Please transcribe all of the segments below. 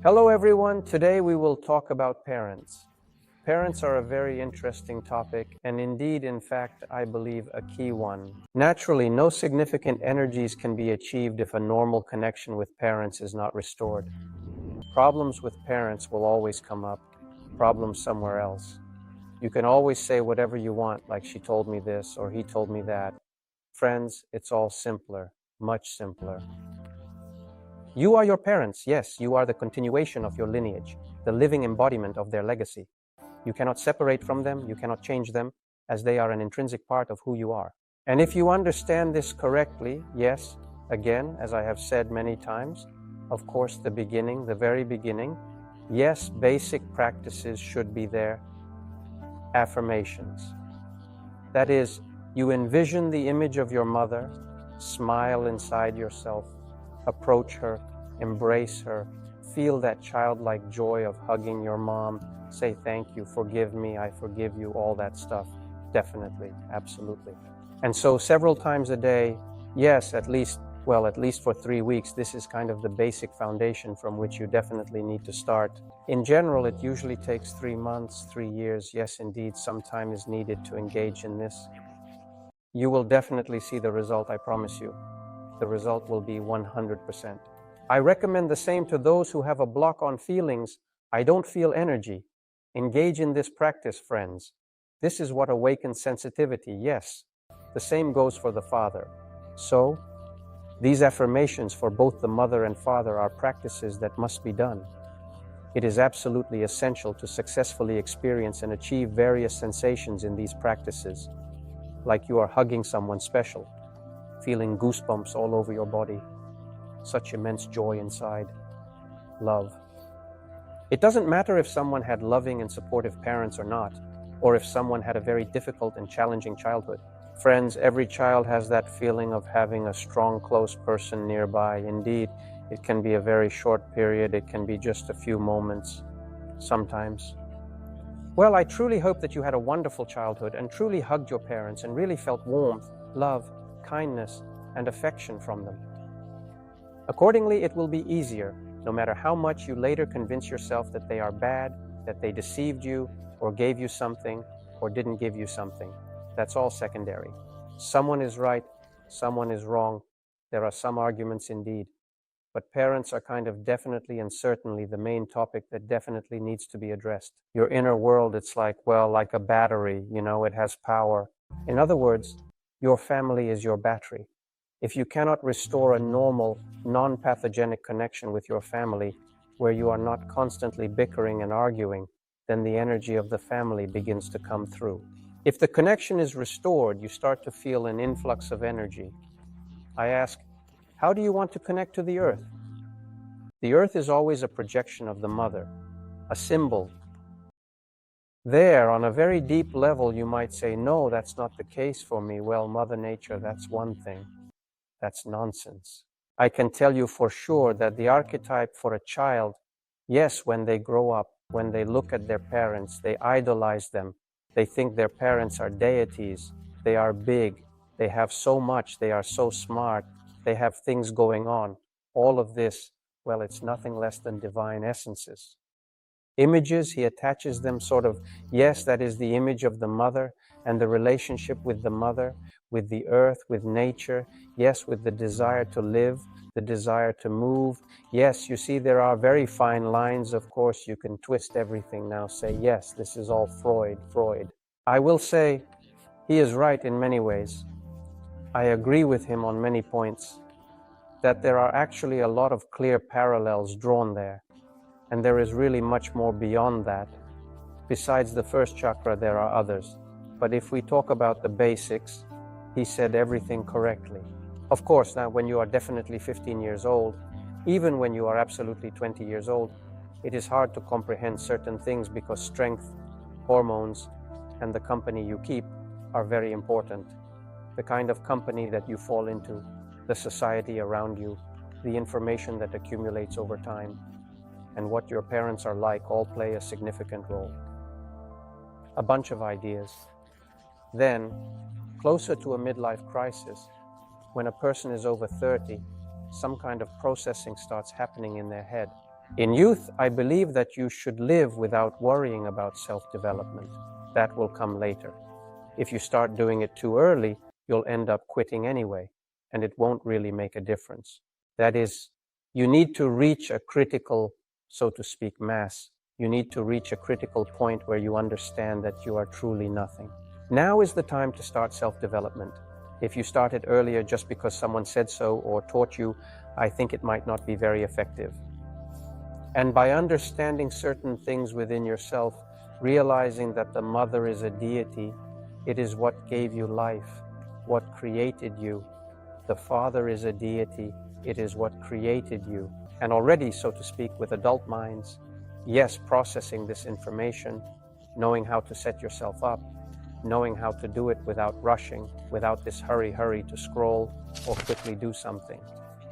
Hello everyone, today we will talk about parents. Parents are a very interesting topic and indeed, in fact, I believe a key one. Naturally, no significant energies can be achieved if a normal connection with parents is not restored. Problems with parents will always come up, problems somewhere else. You can always say whatever you want, like she told me this or he told me that. Friends, it's all simpler, much simpler. You are your parents, yes, you are the continuation of your lineage, the living embodiment of their legacy. You cannot separate from them, you cannot change them, as they are an intrinsic part of who you are. And if you understand this correctly, yes, again, as I have said many times, of course, the beginning, the very beginning, yes, basic practices should be there. Affirmations. That is, you envision the image of your mother, smile inside yourself, approach her, embrace her, feel that childlike joy of hugging your mom, say thank you, forgive me, I forgive you, all that stuff. Definitely, absolutely. And so several times a day, yes, at least for 3 weeks, this is kind of the basic foundation from which you definitely need to start. In general, it usually takes 3 months, 3 years. Yes, indeed, some time is needed to engage in this. You will definitely see the result, I promise you. The result will be 100%. I recommend the same to those who have a block on feelings. I don't feel energy. Engage in this practice, friends. This is what awakens sensitivity, yes. The same goes for the father. So, these affirmations for both the mother and father are practices that must be done. It is absolutely essential to successfully experience and achieve various sensations in these practices, like you are hugging someone special, feeling goosebumps all over your body, such immense joy inside, love. It doesn't matter if someone had loving and supportive parents or not, or if someone had a very difficult and challenging childhood. Friends, every child has that feeling of having a strong, close person nearby. Indeed, it can be a very short period, it can be just a few moments, sometimes. Well, I truly hope that you had a wonderful childhood and truly hugged your parents and really felt warmth, love, kindness, and affection from them. Accordingly, it will be easier, no matter how much you later convince yourself that they are bad, that they deceived you, or gave you something, or didn't give you something. That's all secondary. Someone is right, someone is wrong. There are some arguments indeed. But parents are kind of definitely and certainly the main topic that definitely needs to be addressed. Your inner world, it's like a battery, it has power. In other words, your family is your battery. If you cannot restore a normal, non-pathogenic connection with your family, where you are not constantly bickering and arguing, then the energy of the family begins to come through. If the connection is restored, you start to feel an influx of energy. I ask, how do you want to connect to the earth? The earth is always a projection of the mother, a symbol. There, on a very deep level, you might say, no, that's not the case for me. Well, Mother Nature, that's one thing. That's nonsense. I can tell you for sure that the archetype for a child, yes, when they grow up, when they look at their parents, they idolize them. They think their parents are deities. They are big. They have so much. They are so smart. They have things going on. All of this, well, it's nothing less than divine essences. Images, he attaches them sort of, yes, that is the image of the mother and the relationship with the mother, with the earth, with nature, yes, with the desire to live, the desire to move. Yes, you see, there are very fine lines, of course, you can twist everything now, say, yes, this is all Freud. I will say, he is right in many ways. I agree with him on many points, that there are actually a lot of clear parallels drawn there. And there is really much more beyond that. Besides the first chakra, there are others. But if we talk about the basics, he said everything correctly. Of course, now when you are definitely 15 years old, even when you are absolutely 20 years old, it is hard to comprehend certain things because strength, hormones, and the company you keep are very important. The kind of company that you fall into, the society around you, the information that accumulates over time, and what your parents are like all play a significant role. A bunch of ideas. Then, closer to a midlife crisis, when a person is over 30, some kind of processing starts happening in their head. In youth, I believe that you should live without worrying about self-development. That will come later. If you start doing it too early, you'll end up quitting anyway, and it won't really make a difference. That is, you need to reach a critical, so to speak, mass. You need to reach a critical point where you understand that you are truly nothing. Now is the time to start self-development. If you started earlier just because someone said so or taught you, I think it might not be very effective. And by understanding certain things within yourself, realizing that the mother is a deity, it is what gave you life, what created you. The father is a deity, it is what created you. And already, so to speak, with adult minds, yes, processing this information, knowing how to set yourself up, knowing how to do it without rushing, without this hurry to scroll or quickly do something.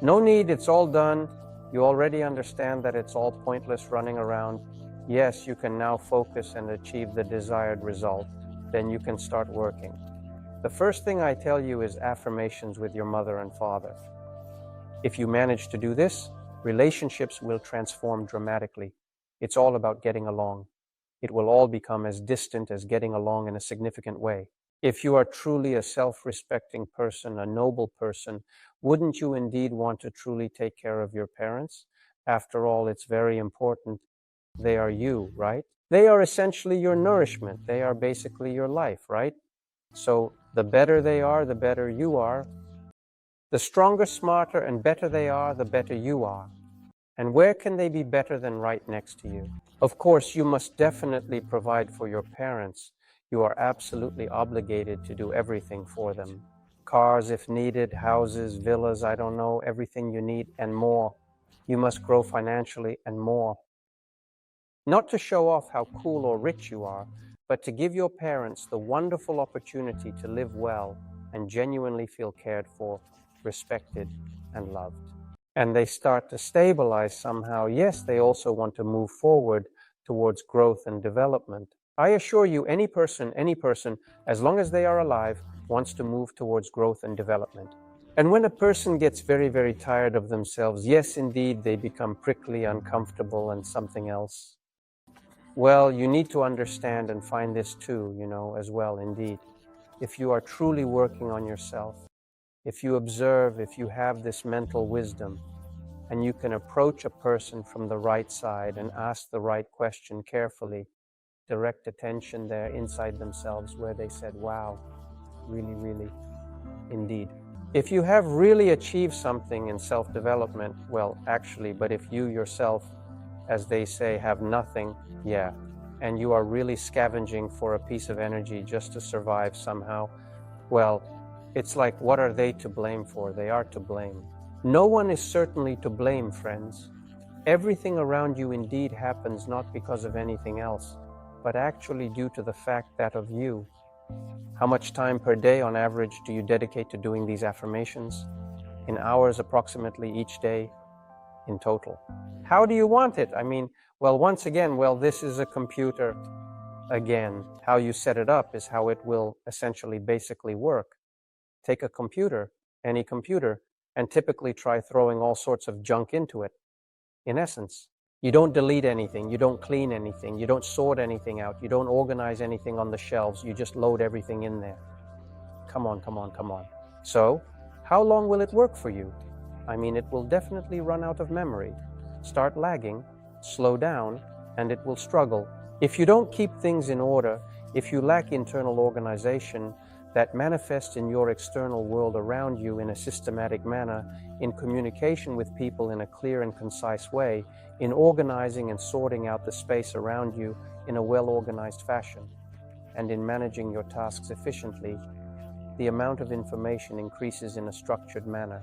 No need, it's all done. You already understand that it's all pointless running around. Yes, you can now focus and achieve the desired result. Then you can start working. The first thing I tell you is affirmations with your mother and father. If you manage to do this, relationships will transform dramatically. It's all about getting along. It will all become as distant as getting along in a significant way. If you are truly a self-respecting person, a noble person, wouldn't you indeed want to truly take care of your parents? After all, it's very important. They are you, right? They are essentially your nourishment. They are basically your life, right? So the better they are, the better you are. The stronger, smarter, and better they are, the better you are. And where can they be better than right next to you? Of course, you must definitely provide for your parents. You are absolutely obligated to do everything for them. Cars if needed, houses, villas, I don't know, everything you need and more. You must grow financially and more. Not to show off how cool or rich you are, but to give your parents the wonderful opportunity to live well and genuinely feel cared for, respected, and loved. And they start to stabilize somehow. Yes, they also want to move forward towards growth and development. I assure you, any person, as long as they are alive, wants to move towards growth and development. And when a person gets very tired of themselves, yes, indeed, they become prickly, uncomfortable, and something else. Well, you need to understand and find this too, as well, indeed. If you are truly working on yourself, if you observe, if you have this mental wisdom, and you can approach a person from the right side and ask the right question carefully, direct attention there inside themselves where they said, wow, really, indeed. If you have really achieved something in self-development, well, actually, but if you yourself, as they say, have nothing, yeah, and you are really scavenging for a piece of energy just to survive somehow, well, it's like, what are they to blame for? They are to blame. No one is certainly to blame, friends. Everything around you indeed happens not because of anything else, but actually due to the fact that of you. How much time per day on average do you dedicate to doing these affirmations? In hours approximately each day, in total. How do you want it? I mean, well, once again, this is a computer. Again, how you set it up is how it will essentially basically work. Take a computer, any computer, and typically try throwing all sorts of junk into it. In essence, you don't delete anything, you don't clean anything, you don't sort anything out, you don't organize anything on the shelves, you just load everything in there. Come on. So, how long will it work for you? I mean, it will definitely run out of memory, start lagging, slow down, and it will struggle. If you don't keep things in order, if you lack internal organization, that manifests in your external world around you in a systematic manner, in communication with people in a clear and concise way, in organizing and sorting out the space around you in a well-organized fashion, and in managing your tasks efficiently, the amount of information increases in a structured manner.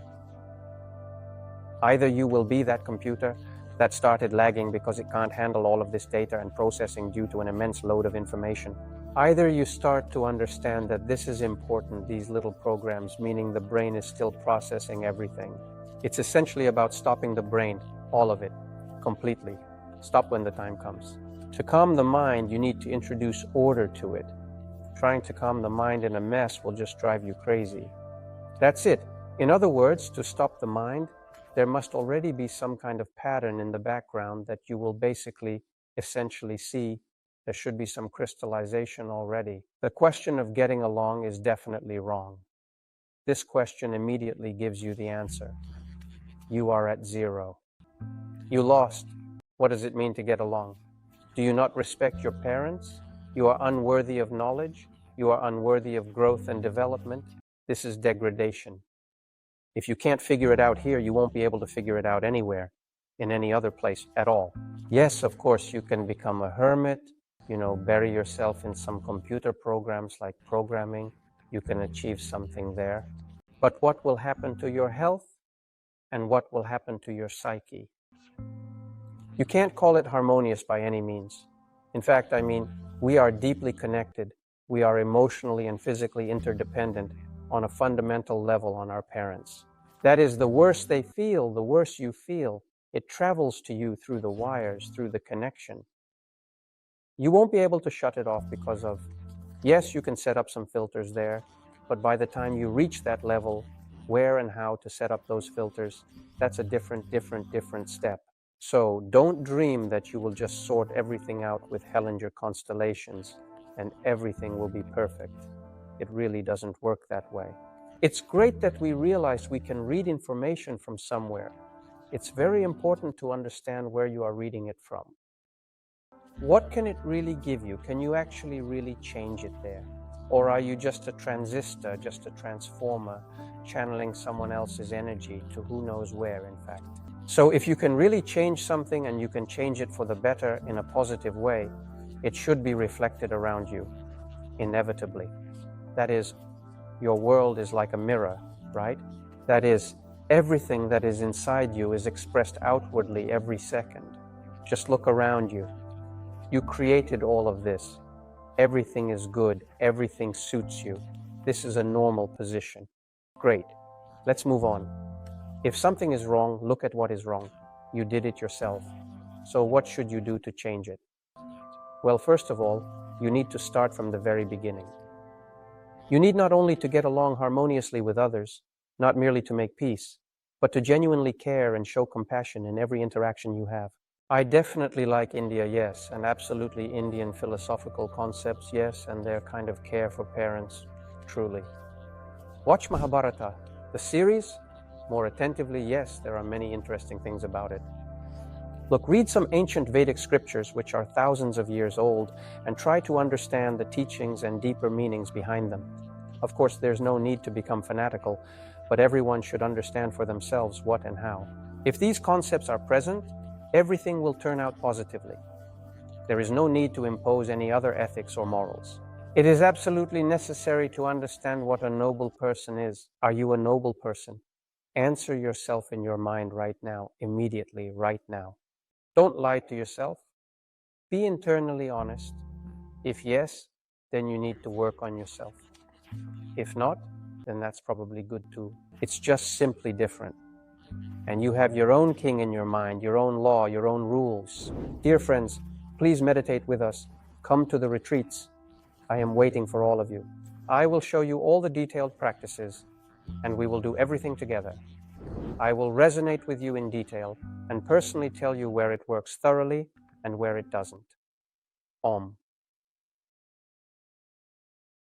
Either you will be that computer that started lagging because it can't handle all of this data and processing due to an immense load of information. Either you start to understand that this is important, these little programs, meaning the brain is still processing everything. It's essentially about stopping the brain, all of it, completely. Stop when the time comes. To calm the mind, you need to introduce order to it. Trying to calm the mind in a mess will just drive you crazy. That's it. In other words, to stop the mind, there must already be some kind of pattern in the background that you will essentially see. There should be some crystallization already. The question of getting along is definitely wrong. This question immediately gives you the answer. You are at zero. You lost. What does it mean to get along? Do you not respect your parents? You are unworthy of knowledge. You are unworthy of growth and development. This is degradation. If you can't figure it out here, you won't be able to figure it out anywhere, in any other place at all. Yes, of course, you can become a hermit, bury yourself in some computer programs like programming. You can achieve something there. But what will happen to your health and what will happen to your psyche? You can't call it harmonious by any means. In fact, we are deeply connected. We are emotionally and physically interdependent on a fundamental level on our parents. That is, the worse they feel, the worse you feel. It travels to you through the wires, through the connection. You won't be able to shut it off because of, yes, you can set up some filters there, but by the time you reach that level, where and how to set up those filters, that's a different step. So don't dream that you will just sort everything out with Hellinger constellations and everything will be perfect. It really doesn't work that way. It's great that we realize we can read information from somewhere. It's very important to understand where you are reading it from. What can it really give you? Can you actually really change it there? Or are you just a transistor, just a transformer, channeling someone else's energy to who knows where, in fact? So if you can really change something and you can change it for the better in a positive way, it should be reflected around you, inevitably. That is, your world is like a mirror, right? That is, everything that is inside you is expressed outwardly every second. Just look around you. You created all of this. Everything is good. Everything suits you. This is a normal position. Great. Let's move on. If something is wrong, look at what is wrong. You did it yourself. So what should you do to change it? Well, first of all, you need to start from the very beginning. You need not only to get along harmoniously with others, not merely to make peace, but to genuinely care and show compassion in every interaction you have. I definitely like India, yes, and absolutely Indian philosophical concepts, yes, and their kind of care for parents, truly. Watch Mahabharata, the series, more attentively, yes, there are many interesting things about it. Look, read some ancient Vedic scriptures, which are thousands of years old, and try to understand the teachings and deeper meanings behind them. Of course, there's no need to become fanatical, but everyone should understand for themselves what and how. If these concepts are present, everything will turn out positively. There is no need to impose any other ethics or morals. It is absolutely necessary to understand what a noble person is. Are you a noble person? Answer yourself in your mind right now, immediately, right now. Don't lie to yourself. Be internally honest. If yes, then you need to work on yourself. If not, then that's probably good too. It's just simply different. And you have your own king in your mind, your own law, your own rules. Dear friends, please meditate with us. Come to the retreats. I am waiting for all of you. I will show you all the detailed practices, and we will do everything together. I will resonate with you in detail and personally tell you where it works thoroughly and where it doesn't. Om.